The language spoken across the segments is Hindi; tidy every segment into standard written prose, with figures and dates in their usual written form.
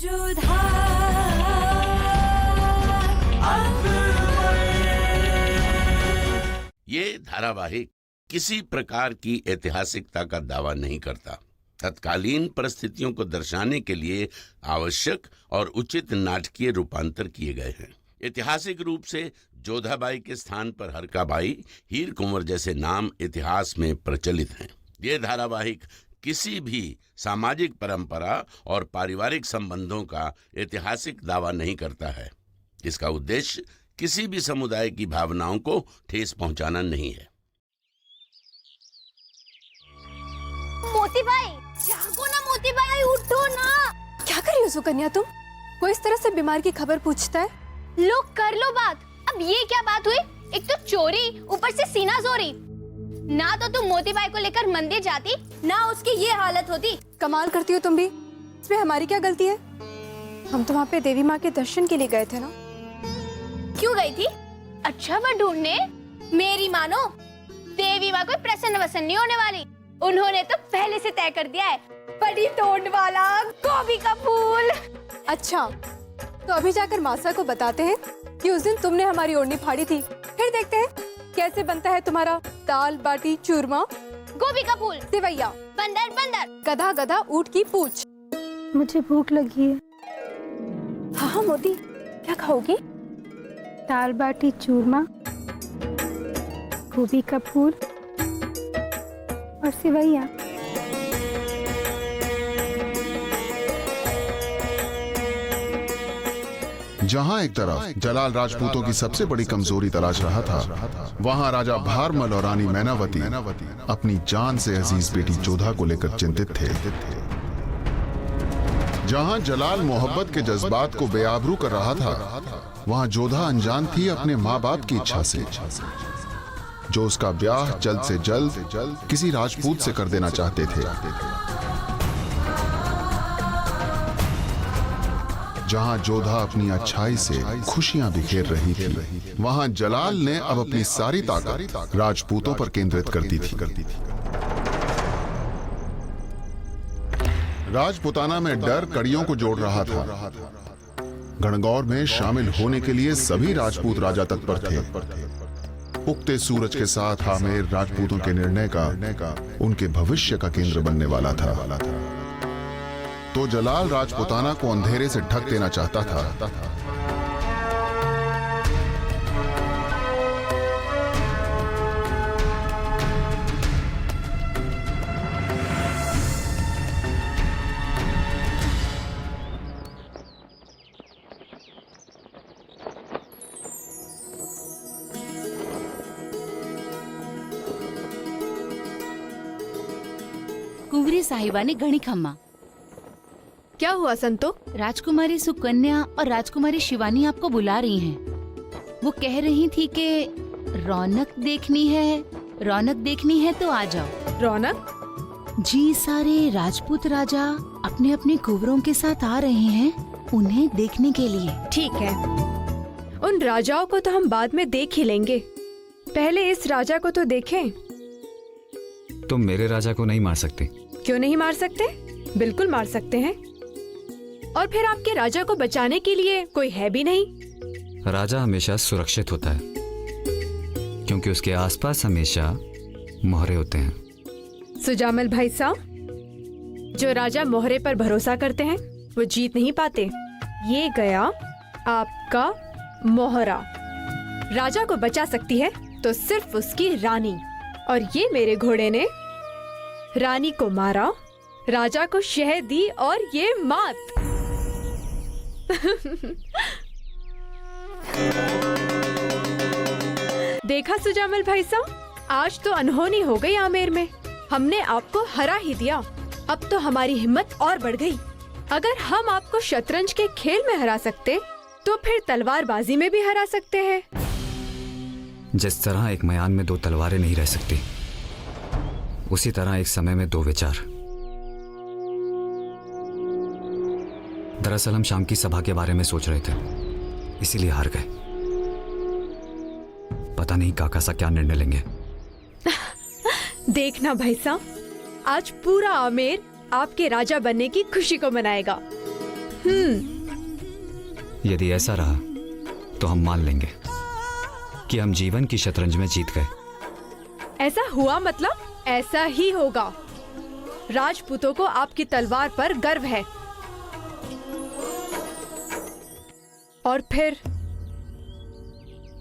ये धारावाहिक किसी प्रकार की ऐतिहासिकता का दावा नहीं करता। तत्कालीन परिस्थितियों को दर्शाने के लिए आवश्यक और उचित नाटकीय रूपांतर किए गए हैं। ऐतिहासिक रूप से जोधाबाई के स्थान पर हरकाबाई, हीर कुंवर जैसे नाम इतिहास में प्रचलित हैं। ये धारावाहिक किसी भी सामाजिक परंपरा और पारिवारिक संबंधों का ऐतिहासिक दावा नहीं करता है। इसका उद्देश्य किसी भी समुदाय की भावनाओं को ठेस पहुंचाना नहीं है। मोती भाई, जागो ना मोती भाई, उठो ना। क्या कर रही हो सुकन्या तुम? वो इस तरह से बीमार की खबर पूछता है। लो कर लो बात। अब ये क्या बात हुई? एक तो चोरी, ऊपर से सीना जोरी। ना तो तुम मोती भाई को लेकर मंदिर जाती, ना उसकी ये हालत होती। कमाल करती हो तुम भी। इसमें हमारी क्या गलती है? हम तो वहाँ पे देवी माँ के दर्शन के लिए गए थे ना। क्यों गई थी? अच्छा वो ढूंढने? मेरी मानो, देवी माँ कोई प्रसन्न वसन नहीं होने वाली। उन्होंने तो पहले से तय कर दिया है, बड़ी तोड़ वाला गोभी का फूल। अच्छा, तो अभी जाकर मासा को बताते हैं कि उस दिन तुमने हमारी ओढ़नी फाड़ी थी। फिर देखते हैं कैसे बनता है तुम्हारा दाल बाटी चूरमा। गोभी का फूल, सेवैया, बंदर बंदर, गधा गधा ऊँट की पूंछ। मुझे भूख लगी है। हाँ हाँ मोती, क्या खाओगी? दाल बाटी चूरमा, गोभी का फूल और सेवैया। जहां एक तरफ जलाल राजपूतों की सबसे बड़ी कमजोरी तलाश रहा था, वहां राजा भारमल और रानी मैनावती अपनी जान से अजीज बेटी जोधा को लेकर चिंतित थे। जहां जलाल मोहब्बत के जज्बात को बेआबरू कर रहा था, वहां जोधा अनजान थी अपने माँ बाप की इच्छा से, जो उसका ब्याह जल्द से जल्द किसी राजपूत से कर देना चाहते थे। जहां जोधा अपनी अच्छाई से खुशियां बिखेर रही थी, वहां जलाल ने अब अपनी सारी ताकत राजपूतों पर केंद्रित कर दी थी। राजपुताना में डर कड़ियों को जोड़ रहा था। गणगौर में शामिल होने के लिए सभी राजपूत राजा तत्पर थे। उगते सूरज के साथ आमेर राजपूतों के निर्णय का उनके भविष्य का केंद्र बनने वाला था। तो जलाल राजपुताना को अंधेरे से ढक देना चाहता था। कुंवरी साहिबा ने घणी खम्मा। क्या हुआ संतो? राजकुमारी सुकन्या और राजकुमारी शिवानी आपको बुला रही हैं। वो कह रही थी कि रौनक देखनी है तो आ जाओ। रौनक? जी, सारे राजपूत राजा अपने अपने कुंवरों के साथ आ रहे हैं उन्हें देखने के लिए। ठीक है, उन राजाओं को तो हम बाद में देख ही लेंगे, पहले इस राजा को तो देखें। तुम मेरे राजा को नहीं मार सकते। क्यों नहीं मार सकते? बिल्कुल मार सकते हैं। और फिर आपके राजा को बचाने के लिए कोई है भी नहीं। राजा हमेशा सुरक्षित होता है क्योंकि उसके आसपास हमेशा मोहरे होते हैं। सुजामल भाई साहब, जो राजा मोहरे पर भरोसा करते हैं वो जीत नहीं पाते। ये गया आपका मोहरा। राजा को बचा सकती है तो सिर्फ उसकी रानी, और ये मेरे घोड़े ने रानी को मारा, राजा को शहद दी और ये मात। देखा सुजामल भाई साहब, आज तो अनहोनी हो गई आमेर में। हमने आपको हरा ही दिया। अब तो हमारी हिम्मत और बढ़ गई। अगर हम आपको शतरंज के खेल में हरा सकते तो फिर तलवारबाजी में भी हरा सकते हैं। जिस तरह एक मैदान में दो तलवारें नहीं रह सकती, उसी तरह एक समय में दो विचार। दरअसल हम शाम की सभा के बारे में सोच रहे थे, इसीलिए हार गए। पता नहीं काका सा क्या निर्णय लेंगे। देखना भाई साहब, आज पूरा आमेर आपके राजा बनने की खुशी को मनाएगा। यदि ऐसा रहा तो हम मान लेंगे कि हम जीवन की शतरंज में जीत गए। ऐसा हुआ मतलब ऐसा ही होगा। राजपूतों को आपकी तलवार पर गर्व है और फिर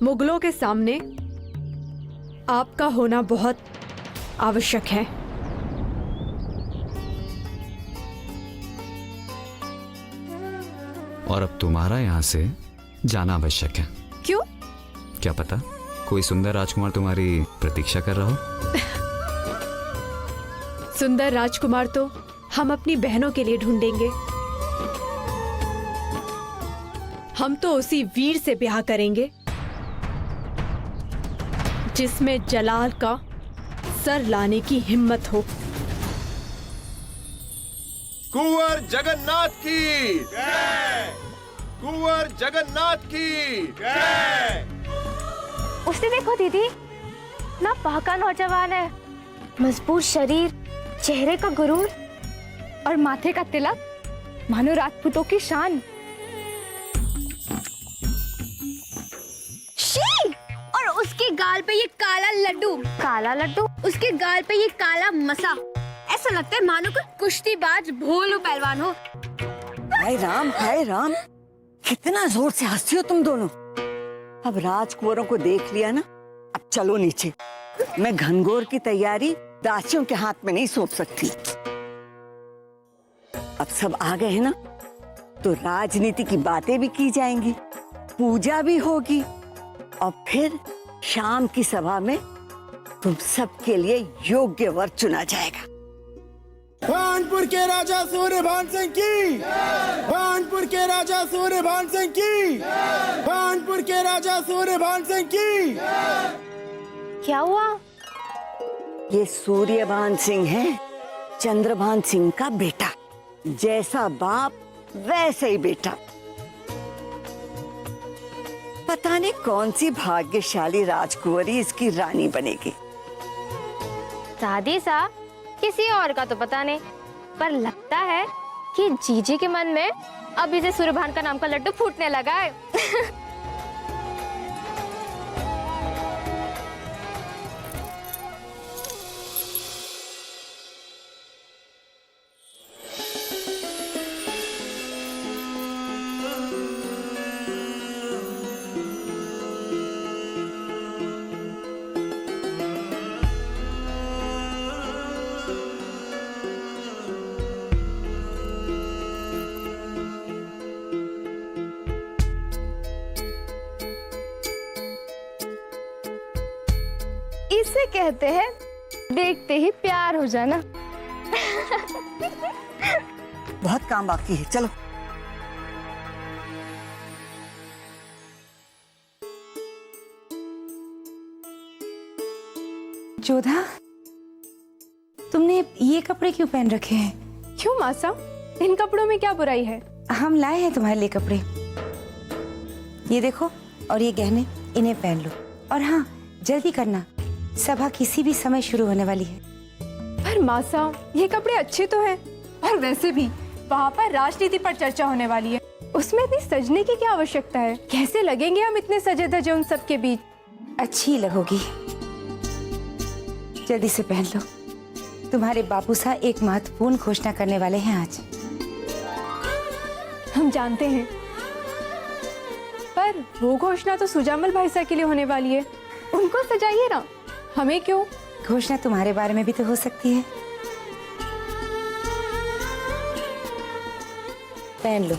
मुगलों के सामने आपका होना बहुत आवश्यक है। और अब तुम्हारा यहाँ से जाना आवश्यक है। क्यों? क्या पता कोई सुंदर राजकुमार तुम्हारी प्रतीक्षा कर रहा हो। सुंदर राजकुमार तो हम अपनी बहनों के लिए ढूंढेंगे। हम तो उसी वीर से ब्याह करेंगे जिसमें जलाल का सर लाने की हिम्मत हो। कुंवर जगन्नाथ की जय! कुंवर जगन्नाथ की जय! उसे देखो दीदी, ना पाका नौजवान है, मजबूत शरीर, चेहरे का गुरूर और माथे का तिलक मानो राजपूतों की शान। शी! और उसके गाल पे ये काला लड्डू, उसके गाल पे ये काला मसा। ऐसा लगता है मानो कोई कुश्तीबाज भोलू पहलवान हो। हाय राम, कितना जोर से हंसी हो तुम दोनों। अब राजकुंवरों को देख लिया ना, अब चलो नीचे। मैं घनघोर की तैयारी दासियों के हाथ में नहीं सौंप सकती। अब सब आ गए हैं ना, तो राजनीति की बातें भी की जाएंगी, पूजा भी होगी और फिर शाम की सभा में तुम सबके लिए योग्य वर चुना जाएगा। भानपुर के राजा सूर्यभान सिंह की, भानपुर के राजा सूर्यभान सिंह की, भानपुर के राजा सूर्यभान सिंह की। क्या हुआ? ये सूर्यभान सिंह है चंद्रभान सिंह का बेटा। जैसा बाप वैसे ही बेटा। पता नहीं कौन सी भाग्यशाली राजकुंवरी इसकी रानी बनेगी। दादी सा किसी और का तो पता नहीं, पर लगता है कि जीजी के मन में अभी से सूर्यभान का नाम का लड्डू फूटने लगा है। इसे कहते हैं देखते ही प्यार हो जाना। बहुत काम बाकी है, चलो। जोधा, तुमने ये कपड़े क्यों पहन रखे हैं? क्यों मासा, इन कपड़ों में क्या बुराई है? हम लाए हैं तुम्हारे लिए कपड़े। ये देखो, और ये गहने, इन्हें पहन लो। और हाँ, जल्दी करना, सभा किसी भी समय शुरू होने वाली है। पर मासा, ये कपड़े अच्छे तो हैं, और वैसे भी वहाँ पर राजनीति पर चर्चा होने वाली है, उसमें इतनी सजने की क्या आवश्यकता है? कैसे लगेंगे हम इतने सजे धजे उन सब के बीच? अच्छी लगोगी, जल्दी से पहन लो। तुम्हारे बापू साहब एक महत्वपूर्ण घोषणा करने वाले हैं आज। हम जानते हैं, पर वो घोषणा तो सुजामल भाई साहब के लिए होने वाली है, उनको सजाइए ना, हमें क्यों? घोषणा तुम्हारे बारे में भी तो हो सकती है। पहन लो।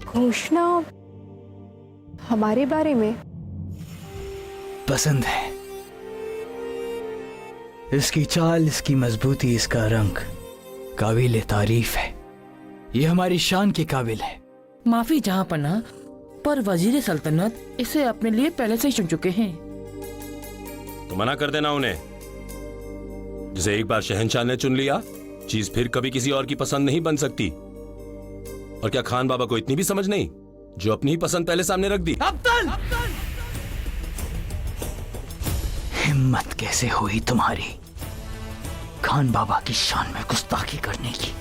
घोषणा हमारे बारे में? पसंद है। इसकी चाल, इसकी मजबूती, इसका रंग काबिल तारीफ है। ये हमारी शान के काबिल है। माफी जहांपना, पर वजीर सल्तनत इसे अपने लिए पहले से ही चुन चुके हैं। तो मना कर देना उन्हें। जिसे एक बार शहंशाह ने चुन लिया, चीज फिर कभी किसी और की पसंद नहीं बन सकती। और क्या खान बाबा को इतनी भी समझ नहीं जो अपनी ही पसंद पहले सामने रख दी? हिम्मत कैसे हुई तुम्हारी खान बाबा की शान में गुस्ताखी करने की?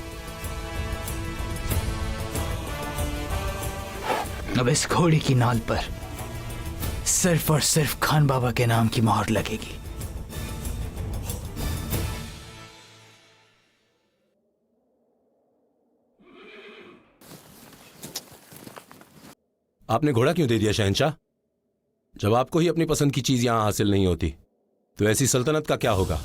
अब इस घोड़ी की नाल पर सिर्फ और सिर्फ खान बाबा के नाम की मोहर लगेगी। आपने घोड़ा क्यों दे दिया शहंशाह? जब आपको ही अपनी पसंद की चीज यहां हासिल नहीं होती तो ऐसी सल्तनत का क्या होगा?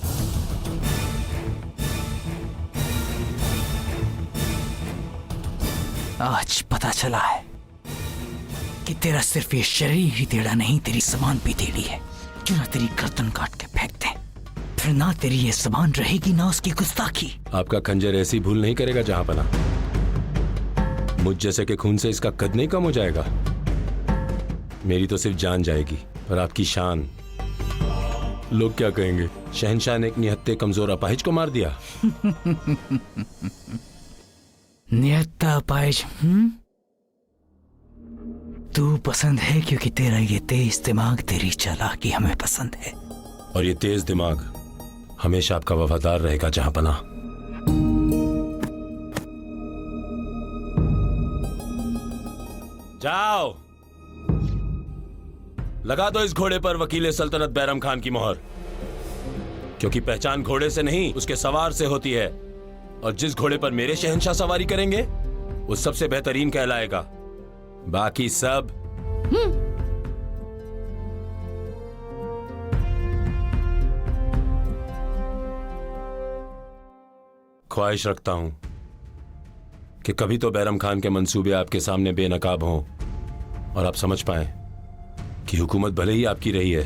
आज पता चला है कि तेरा सिर्फ ये शरीर ही टेढ़ा नहीं, तेरी जबान भी टेढ़ी है। क्यों ना तेरी गर्दन काट के फेंक दे, फिर ना तेरी ये जबान रहेगी ना उसकी गुस्ताखी। आपका खंजर ऐसी भूल नहीं करेगा जहां पना। मुझ जैसे के खून से इसका कद नहीं कम हो जाएगा। मेरी तो सिर्फ जान जाएगी, पर आपकी शान। लोग क्या कहेंगे, शहंशाह ने एक निहत्ते कमजोर अपाहिज को मार दिया। निहत्ता अपाहिज? तू पसंद है क्योंकि तेरा ये तेज दिमाग, तेरी चालाकी हमें पसंद है। और ये तेज दिमाग हमेशा आपका वफादार रहेगा जहां पना। जाओ, लगा दो इस घोड़े पर वकील सल्तनत बैरम खान की मोहर, क्योंकि पहचान घोड़े से नहीं उसके सवार से होती है। और जिस घोड़े पर मेरे शहंशाह सवारी करेंगे वो सबसे बेहतरीन कहलाएगा। बाकी सब ख्वाहिश रखता हूं कि कभी तो बैरम खान के मंसूबे आपके सामने बेनकाब हों और आप समझ पाएं कि हुकूमत भले ही आपकी रही है,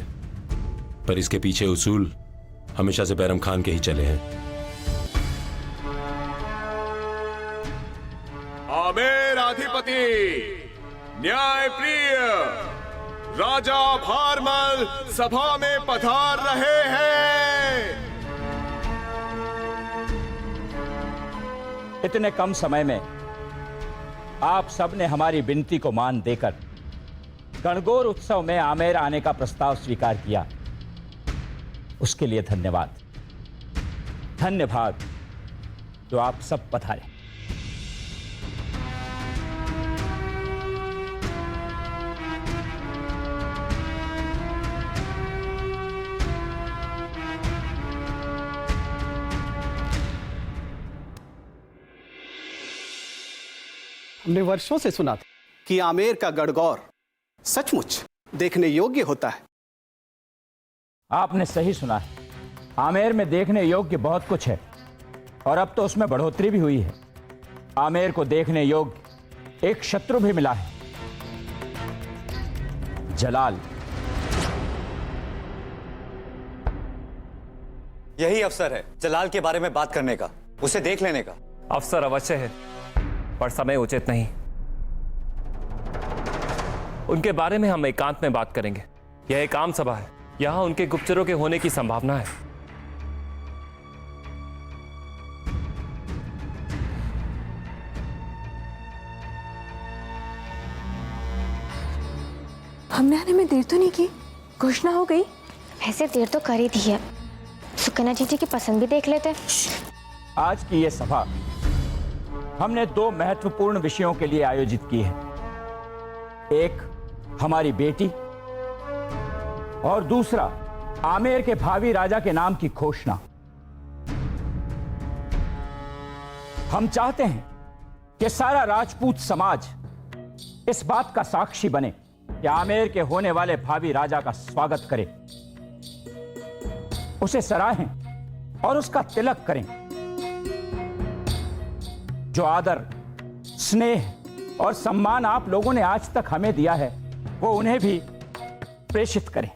पर इसके पीछे उसूल हमेशा से बैरम खान के ही चले हैं। आमेर अधिपति, न्याय प्रिय राजा भारमल सभा में पधार रहे हैं। इतने कम समय में आप सब ने हमारी विनती को मान देकर गणगौर उत्सव में आमेर आने का प्रस्ताव स्वीकार किया, उसके लिए धन्यवाद। धन्यवाद जो आप सब पधारे। हमने वर्षों से सुना था कि आमेर का गणगौर सचमुच देखने योग्य होता है। आपने सही सुना है, आमेर में देखने योग्य बहुत कुछ है और अब तो उसमें बढ़ोतरी भी हुई है। आमेर को देखने योग्य एक शत्रु भी मिला है, जलाल। यही अवसर है जलाल के बारे में बात करने का, उसे देख लेने का। अवसर अवश्य है, पर समय उचित नहीं। उनके बारे में हम एकांत में बात करेंगे। यह एक आम सभा है, यहां उनके गुप्तचरों के होने की संभावना है। हमने आने में देर तो नहीं की, घोषणा हो गई। ऐसे देर तो कर ही दी है, सुकन्या जी की पसंद भी देख लेते। आज की यह सभा हमने दो महत्वपूर्ण विषयों के लिए आयोजित की है। एक हमारी बेटी और दूसरा आमेर के भावी राजा के नाम की घोषणा। हम चाहते हैं कि सारा राजपूत समाज इस बात का साक्षी बने कि आमेर के होने वाले भावी राजा का स्वागत करे, उसे सराहें और उसका तिलक करें। जो आदर, स्नेह और सम्मान आप लोगों ने आज तक हमें दिया है, वो उन्हें भी प्रेषित करें।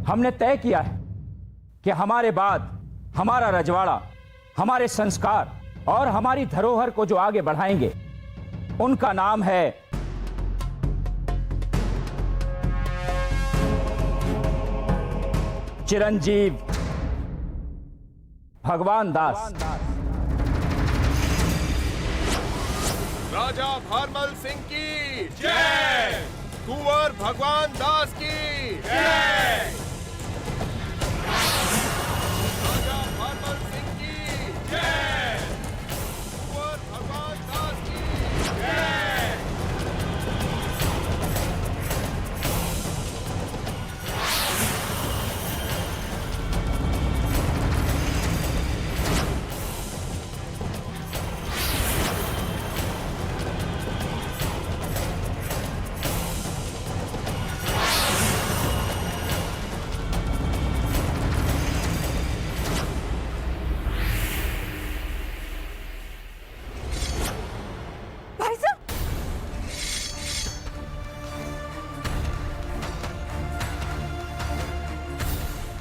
हमने तय किया है कि हमारे बाद हमारा रजवाड़ा, हमारे संस्कार और हमारी धरोहर को जो आगे बढ़ाएंगे, उनका नाम है चिरंजीव भगवान दास। राजा भारमल सिंह की जय, कुंवर भगवान दास की जय, राजा भारमल सिंह की जय, कुंवर भगवान दास की जय।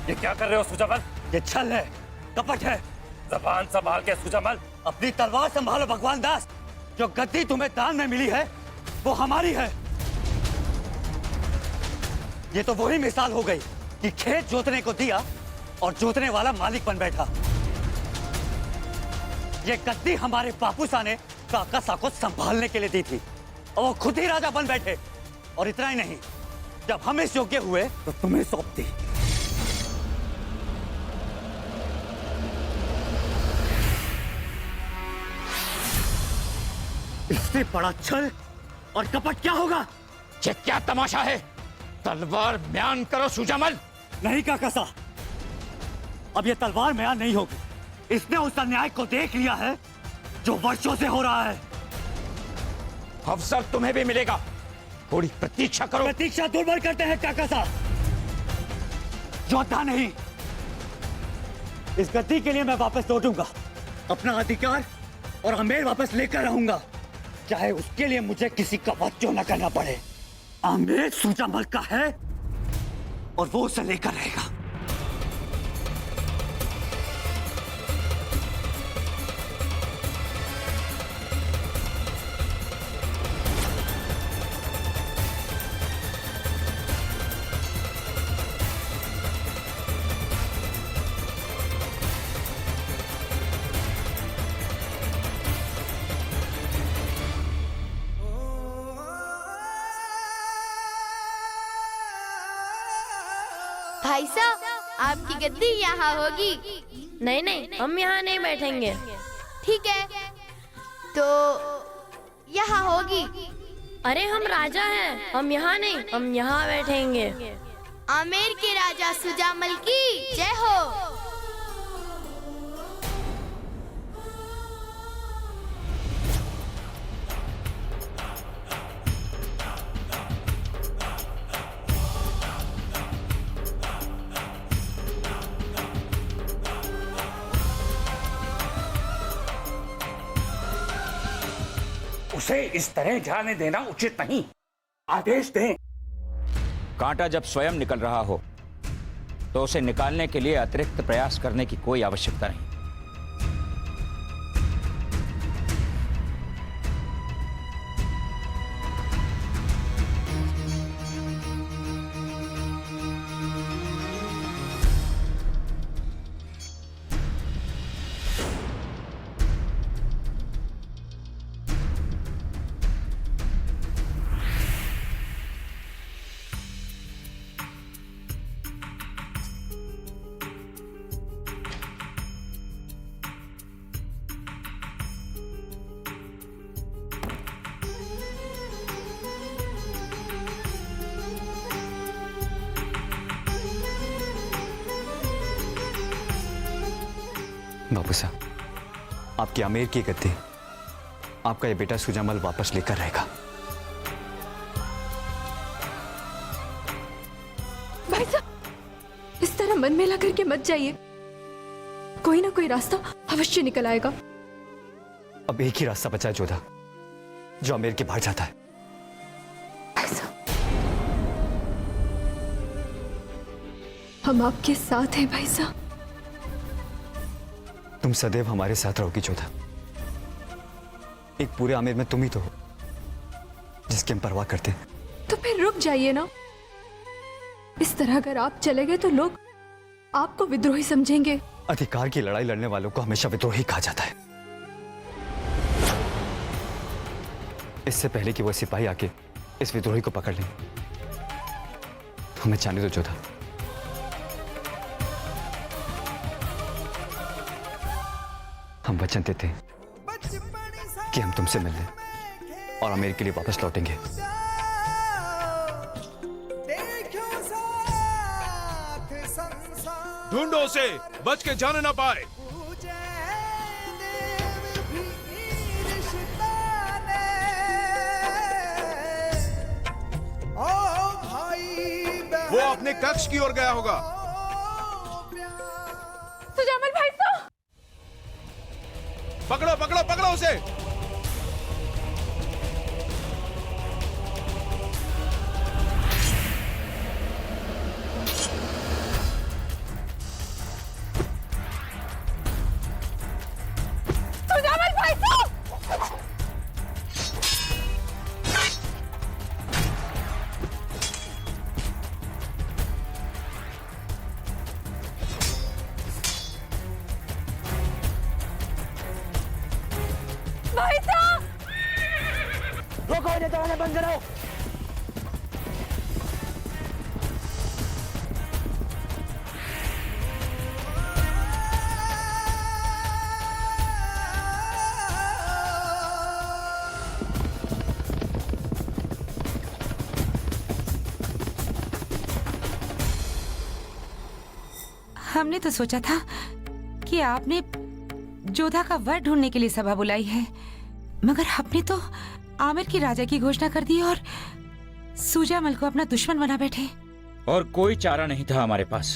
ये क्या कर रहे हो सुजामल? ये छल है, कपट है। जबान संभाल के सुजामल। अपनी तलवार संभालो भगवान दास। जो गद्दी तुम्हें दान में मिली है वो हमारी है। ये तो वही मिसाल हो गई कि खेत जोतने को दिया और जोतने वाला मालिक बन बैठा। ये गद्दी हमारे बापूसा ने काकासा को संभालने के लिए दी थी और वो खुद ही राजा बन बैठे। और इतना ही नहीं, जब हम इस योग्य हुए तो तुम्हें सौंप दी। इससे बड़ा छल और कपट क्या होगा? ये क्या तमाशा है? तलवार म्यान करो सुजामल। नहीं काकासा, अब ये तलवार म्यान नहीं होगी। इसने उस अन्याय को देख लिया है जो वर्षों से हो रहा है। अवसर तुम्हें भी मिलेगा, थोड़ी प्रतीक्षा करो। प्रतीक्षा दुर्बल करते हैं काकासा, योद्धा नहीं। इस गद्दी के लिए मैं वापस लौटूंगा, अपना अधिकार और आमेर वापस लेकर रहूंगा, चाहे उसके लिए मुझे किसी का वध क्यों न करना पड़े। आमेर सुजामल का है और वो उसे लेकर रहेगा। भाई साहब, आपकी गद्दी यहाँ होगी। नहीं नहीं, हम यहाँ नहीं बैठेंगे। ठीक है, तो यहाँ होगी। अरे हम राजा हैं, हम यहाँ नहीं, हम यहाँ बैठेंगे। आमेर के राजा सुजामल की जय हो। उसे इस तरह जाने देना उचित नहीं। आदेश दें। कांटा जब स्वयं निकल रहा हो तो उसे निकालने के लिए अतिरिक्त प्रयास करने की कोई आवश्यकता नहीं। बापू साहब, आपकी आमेर की गद्दी आपका ये बेटा सुजामल वापस लेकर रहेगा। भाई साहब, इस तरह मन मेला करके मत जाइए। कोई ना कोई रास्ता अवश्य निकल आएगा। अब एक ही रास्ता बचा है जोधा, जो आमेर के बाहर जाता है। भाई साहब, हम आपके साथ हैं भाई साहब। तुम सदैव हमारे साथ रहोगी जोधा। एक पूरे आमेर में तुम ही तो हो जिसकी हम परवाह करते हैं। तो फिर रुक जाइए ना। इस तरह अगर आप चले गए तो लोग आपको विद्रोही समझेंगे। अधिकार की लड़ाई लड़ने वालों को हमेशा विद्रोही कहा जाता है। इससे पहले कि वो सिपाही आके इस विद्रोही को पकड़ लें, हमें जाने दो जोधा। हम वचन देते हैं कि हम तुमसे मिलने और आमेर के लिए वापस लौटेंगे। ढूंढो उसे, बच के जाने ना पाए। वो अपने कक्ष की ओर गया होगा। सुजामल भाई तो पकड़ो पकड़ो पकड़ो उसे। सुजामल भाई तो भाई साहब, रोको, इन्हें चलाने बंद करो। हमने तो सोचा था कि आपने जोधा का वर ढूंढने के लिए सभा बुलाई है, मगर आपने तो आमिर की राजा की घोषणा कर दी और सूजामल को अपना दुश्मन बना बैठे। और कोई चारा नहीं था हमारे पास।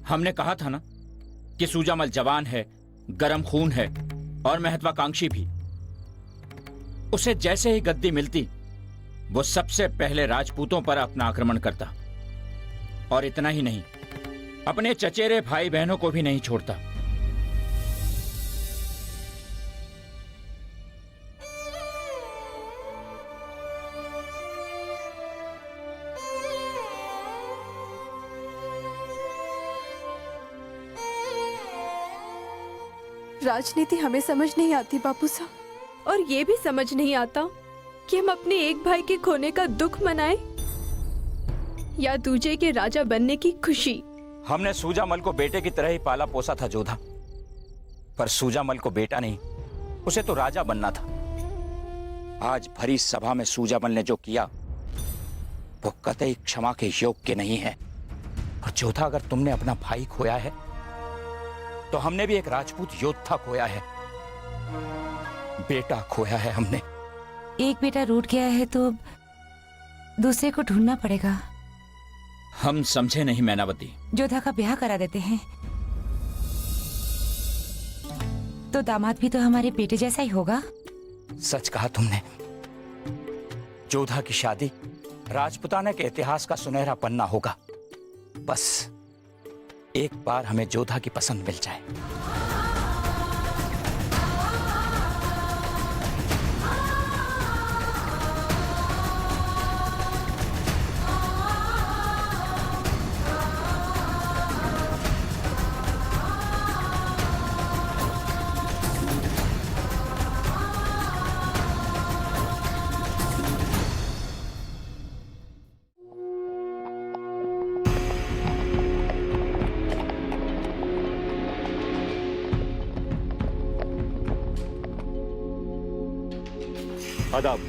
हमने कहा था ना कि सूजामल जवान है, गरम खून है और महत्वाकांक्षी भी। उसे जैसे ही गद्दी मिलती वो सबसे पहले राजपूतों पर अपना आक्रमण करता, और इतना ही नहीं, अपने चचेरे भाई बहनों को भी नहीं छोड़ता। राजनीति हमें समझ नहीं आती बापू साहब, और ये भी समझ नहीं आता कि हम अपने एक भाई के खोने का दुख मनाएं या दूजे के राजा बनने की खुशी। हमने सूजामल को बेटे की तरह ही पाला पोसा था जोधा, पर सूजामल को बेटा नहीं, उसे तो राजा बनना था। आज भरी सभा में सूजामल ने जो किया वो कतई क्षमा के योग्य नहीं है। और जोधा, अगर तुमने अपना भाई खोया है तो हमने भी एक राजपूत योद्धा खोया है, बेटा खोया है हमने। एक बेटा रूठ गया है तो दूसरे को ढूंढना पड़ेगा। हम समझे नहीं मैनावती। जोधा का ब्याह करा देते हैं तो दामाद भी तो हमारे बेटे जैसा ही होगा। सच कहा तुमने। जोधा की शादी राजपुताना के इतिहास का सुनहरा पन्ना होगा। बस एक बार हमें जोधा की पसंद मिल जाए। आदाब।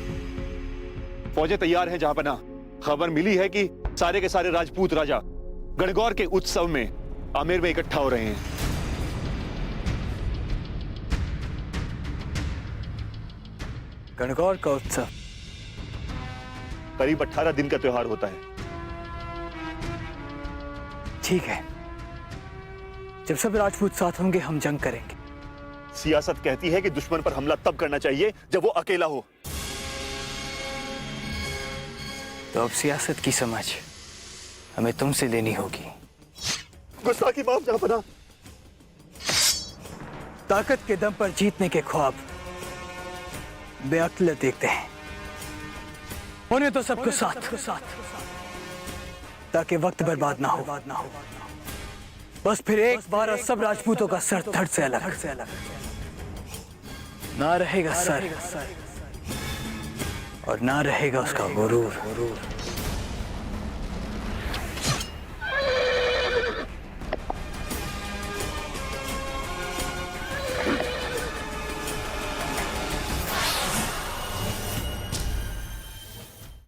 फौजें तैयार हैं जहांपनाह। खबर मिली है कि सारे के सारे राजपूत राजा गणगौर के उत्सव में आमेर में इकट्ठा हो रहे हैं। गणगौर का उत्सव करीब 18 दिन का त्योहार होता है। ठीक है, जब सब राजपूत साथ होंगे हम जंग करेंगे। सियासत कहती है कि दुश्मन पर हमला तब करना चाहिए जब वो अकेला हो। तो अब सियासत की समझ हमें तुमसे लेनी होगी। गुस्ताखी माफ जहांपनाह। ताकत के दम पर जीतने के ख्वाब बेअक्ल देखते हैं। होने तो सबको साथ, ताकि वक्त बर्बाद ना हो। बस फिर एक बार और सब राजपूतों का सर धड़ से अलग ना रहेगा सर, और ना रहेगा उसका गुरूर।